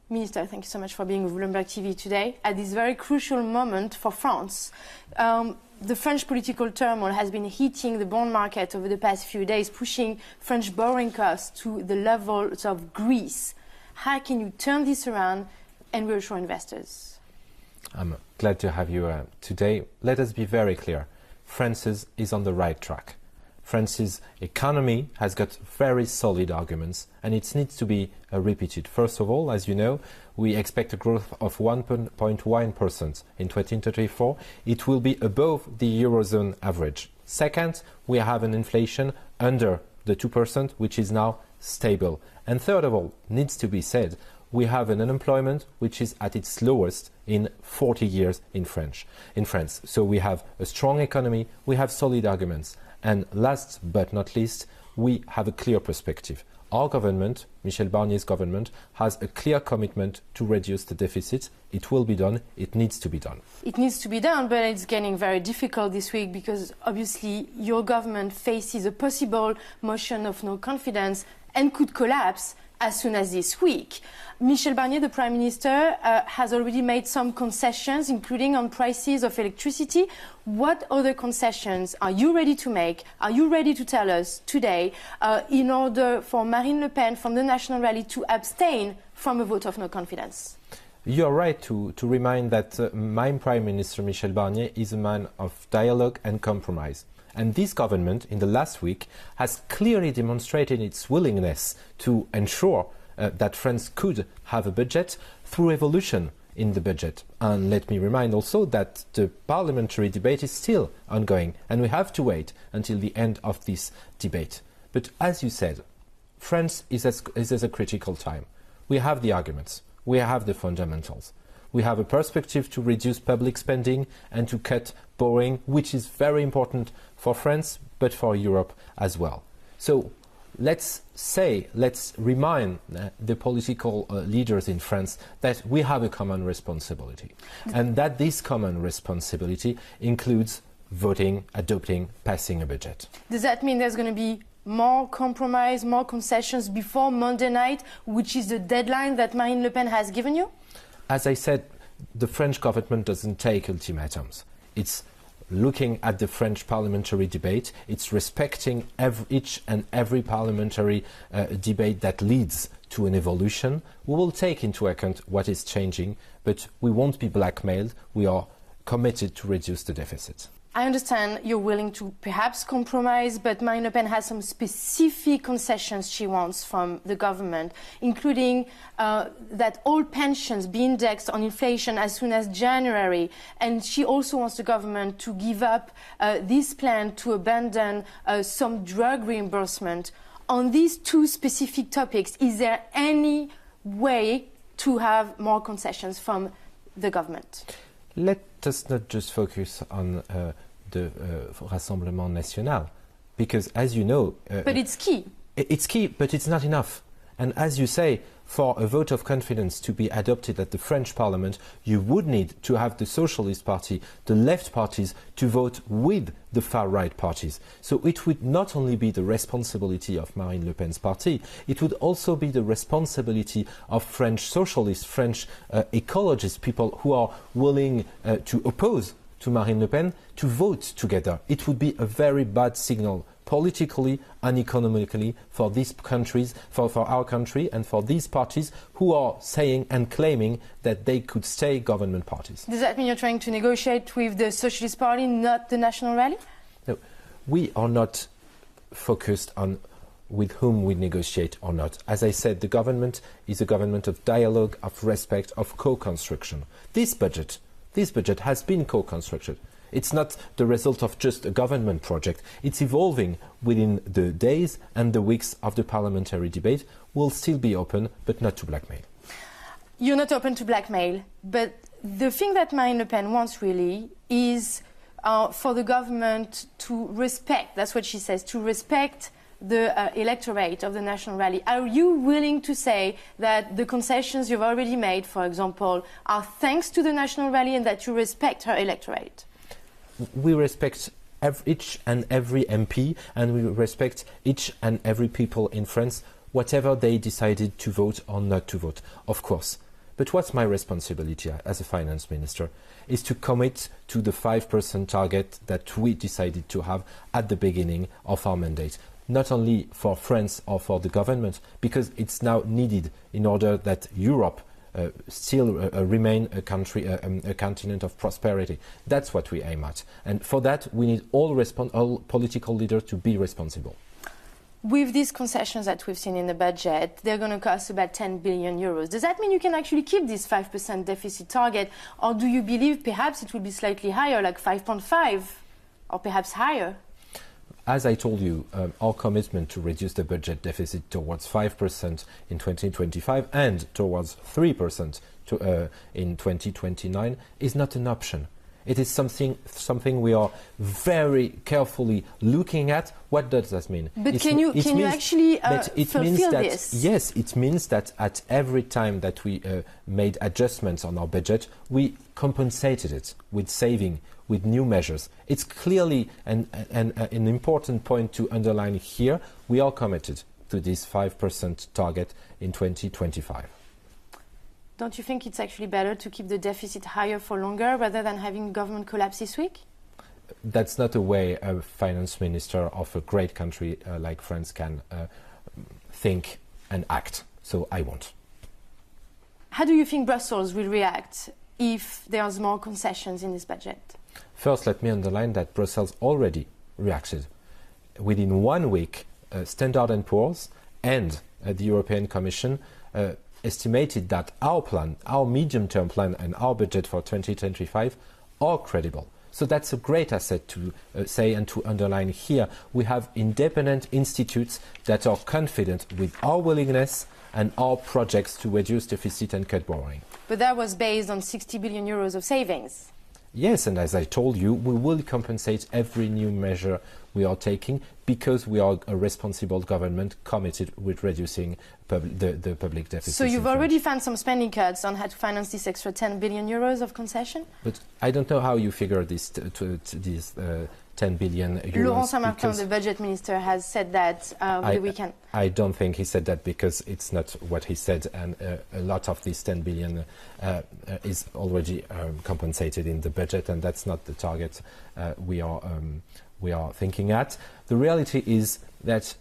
Minister, thank you so much for being with Bloomberg TV today at this very crucial moment for France. The French political turmoil has been hitting the bond market over the past few days, pushing French borrowing costs to the levels of Greece. How can you turn this around and reassure investors? I'm glad to have you today. Let us be very clear. France is on the right track. France's economy has got very solid arguments, and it needs to be repeated. First of all, as you know, we expect a growth of 1.1% in 2034. It will be above the Eurozone average. Second, we have an inflation under the 2%, which is now stable. And third of all, needs to be said, we have an unemployment which is at its lowest in 40 years in France. So we have a strong economy, we have solid arguments. And last but not least, we have a clear perspective. Our government, Michel Barnier's government, has a clear commitment to reduce the deficit. It will be done. It needs to be done. It needs to be done, but it's getting very difficult this week because obviously your government faces a possible motion of no confidence and could collapse as soon as this week. Michel Barnier, the Prime Minister, has already made some concessions, including on prices of electricity. What other concessions are you ready to make? Are you ready to tell us today in order for Marine Le Pen from the National Rally to abstain from a vote of no confidence? You're right to remind that my Prime Minister, Michel Barnier, is a man of dialogue and compromise. And this government, in the last week, has clearly demonstrated its willingness to ensure that France could have a budget through evolution in the budget. And let me remind also that the parliamentary debate is still ongoing, and we have to wait until the end of this debate. But as you said, France is at a critical time. We have the arguments. We have the fundamentals. We have a perspective to reduce public spending and to cut borrowing, which is very important for France, but for Europe as well. So let's remind the political leaders in France that we have a common responsibility, and that this common responsibility includes voting, adopting, passing a budget. Does that mean there's going to be more compromise, more concessions before Monday night, which is the deadline that Marine Le Pen has given you? As I said, the French government doesn't take ultimatums. It's looking at the French parliamentary debate. It's respecting each and every parliamentary debate that leads to an evolution. We will take into account what is changing, but we won't be blackmailed. We are committed to reduce the deficit. I understand you're willing to perhaps compromise, but Marine Le Pen has some specific concessions she wants from the government, including that all pensions be indexed on inflation as soon as January. And she also wants the government to give up this plan to abandon some drug reimbursement. On these two specific topics, is there any way to have more concessions from the government? Let us not just focus on the Rassemblement National, because as you know... but it's key. It's key, but it's not enough. And as you say, for a vote of confidence to be adopted at the French Parliament, you would need to have the Socialist Party, the left parties, to vote with the far-right parties. So it would not only be the responsibility of Marine Le Pen's party, it would also be the responsibility of French socialists, French ecologists, people who are willing to oppose to Marine Le Pen, to vote together. It would be a very bad signal politically and economically for these countries, for our country, and for these parties who are saying and claiming that they could stay government parties. Does that mean you're trying to negotiate with the Socialist Party, not the National Rally? No, we are not focused on with whom we negotiate or not. As I said, the government is a government of dialogue, of respect, of co-construction. This budget has been co-constructed. It's not the result of just a government project. It's evolving within the days and the weeks of the parliamentary debate. We'll still be open, but not to blackmail. You're not open to blackmail, but the thing that Marine Le Pen wants really is for the government to respect, that's what she says, to respect the electorate of the National Rally. Are you willing to say that the concessions you've already made, for example, are thanks to the National Rally and that you respect her electorate? We respect each and every MP, and we respect each and every people in France, whatever they decided to vote or not to vote. Of course, But what's my responsibility as a finance minister is to commit to the 5% target that we decided to have at the beginning of our mandate. Not only for France or for the government, because it's now needed in order that Europe still remain a country, a continent of prosperity. That's what we aim at. And for that, we need all political leaders to be responsible. With these concessions that we've seen in the budget, they're going to cost about 10 billion euros. Does that mean you can actually keep this 5% deficit target? Or do you believe perhaps it will be slightly higher, like 5.5 or perhaps higher? As I told you, our commitment to reduce the budget deficit towards 5% in 2025 and towards 3% in 2029 is not an option. It is something we are very carefully looking at. What does that mean? But can you actually fulfill this? Yes, it means that at every time that we made adjustments on our budget, we compensated it with saving, with new measures. It's clearly an important point to underline here. We are committed to this 5% target in 2025. Don't you think it's actually better to keep the deficit higher for longer rather than having government collapse this week? That's not a way a finance minister of a great country like France can think and act. So I won't. How do you think Brussels will react if there's more concessions in this budget? First, let me underline that Brussels already reacted. Within 1 week, Standard & Poor's and the European Commission estimated that our plan, our medium-term plan and our budget for 2025 are credible. So that's a great asset to say and to underline here. We have independent institutes that are confident with our willingness and our projects to reduce deficit and cut borrowing. But that was based on 60 billion euros of savings. Yes, and as I told you, we will compensate every new measure we are taking because we are a responsible government committed with reducing the public deficit. So you've already found some spending cuts on how to finance this extra 10 billion euros of concession? But I don't know how you figure this these 10 billion euros. Laurent Saint-Martin, the budget minister, has said that over the weekend. I don't think he said that because it's not what he said, and a lot of this 10 billion is already compensated in the budget, and that's not the target we are thinking at. The reality is that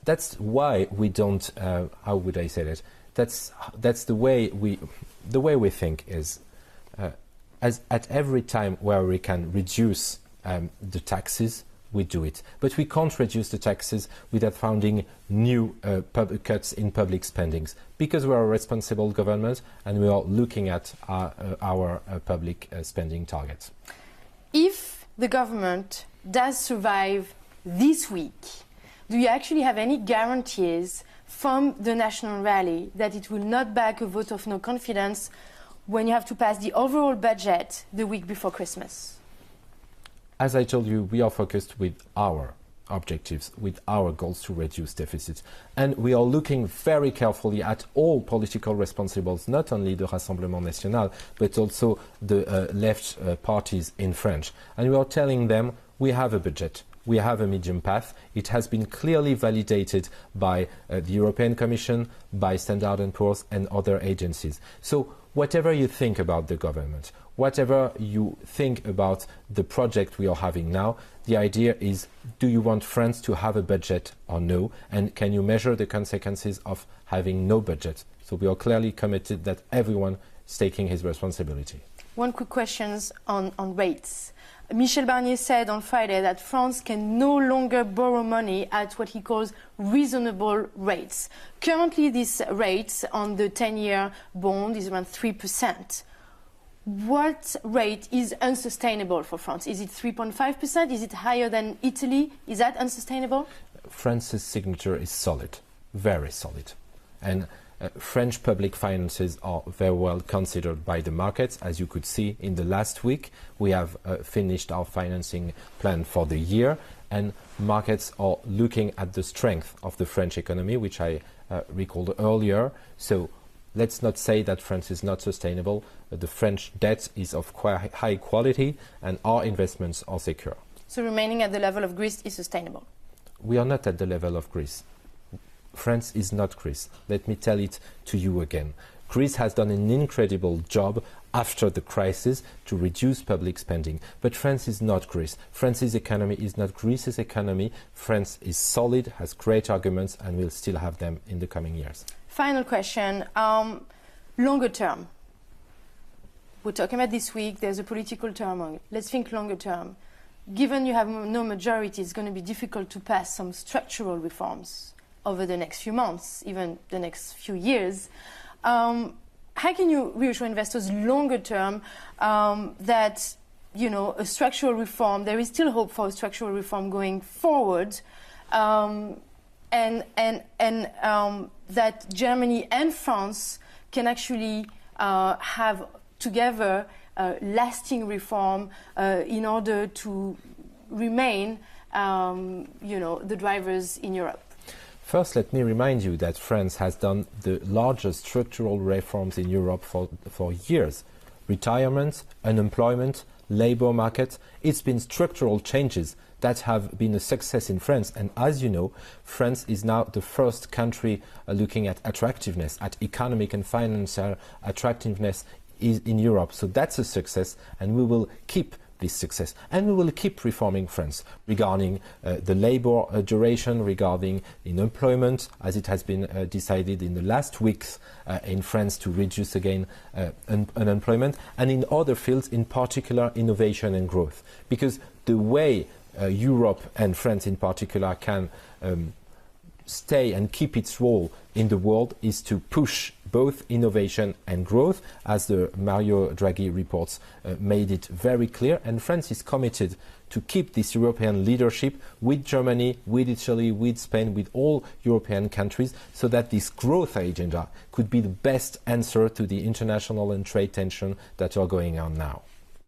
that's why we don't. How would I say that? That's the way we think is. As at every time where we can reduce the taxes, we do it. But we can't reduce the taxes without finding new cuts in public spendings, because we are a responsible government and we are looking at our public spending targets. If the government does survive this week, do you actually have any guarantees from the National Rally that it will not back a vote of no confidence when you have to pass the overall budget the week before Christmas? As I told you, we are focused with our objectives, with our goals to reduce deficits. And we are looking very carefully at all political responsibles, not only the Rassemblement National, but also the left parties in France. And we are telling them we have a budget. We have a medium path. It has been clearly validated by the European Commission, by Standard & Poor's and other agencies. So whatever you think about the government, whatever you think about the project we are having now, the idea is, do you want France to have a budget or no? And can you measure the consequences of having no budget? So we are clearly committed that everyone is taking his responsibility. One quick question on rates. Michel Barnier said on Friday that France can no longer borrow money at what he calls reasonable rates. Currently, this rate on the 10-year bond is around 3%. What rate is unsustainable for France? Is it 3.5%? Is it higher than Italy? Is that unsustainable? France's signature is solid, very solid. And French public finances are very well considered by the markets. As you could see in the last week, we have finished our financing plan for the year, and markets are looking at the strength of the French economy, which I recalled earlier. So let's not say that France is not sustainable. The French debt is of quite high quality, and our investments are secure. So remaining at the level of Greece is sustainable? We are not at the level of Greece. France is not Greece. Let me tell it to you again. Greece has done an incredible job after the crisis to reduce public spending. But France is not Greece. France's economy is not Greece's economy. France is solid, has great arguments, and will still have them in the coming years. Final question. Longer term. We're talking about this week. There's a political turmoil. Let's think longer term. Given you have no majority, it's going to be difficult to pass some structural reforms over the next few months, even the next few years. How can you reassure investors longer term that, you know, a structural reform, there is still hope for a structural reform going forward, and that Germany and France can actually have together lasting reform in order to remain, you know, the drivers in Europe? First, let me remind you that France has done the largest structural reforms in Europe for years. Retirement, unemployment, labour market, it's been structural changes that have been a success in France. And as you know, France is now the first country looking at attractiveness, at economic and financial attractiveness in Europe. So that's a success, and we will keep this success. And we will keep reforming France regarding the labour duration, regarding unemployment, as it has been decided in the last weeks in France to reduce again unemployment, and in other fields, in particular innovation and growth. Because the way Europe and France in particular can stay and keep its role in the world is to push both innovation and growth, as the Mario Draghi reports made it very clear. And France is committed to keep this European leadership with Germany, with Italy, with Spain, with all European countries, so that this growth agenda could be the best answer to the international and trade tension that are going on now.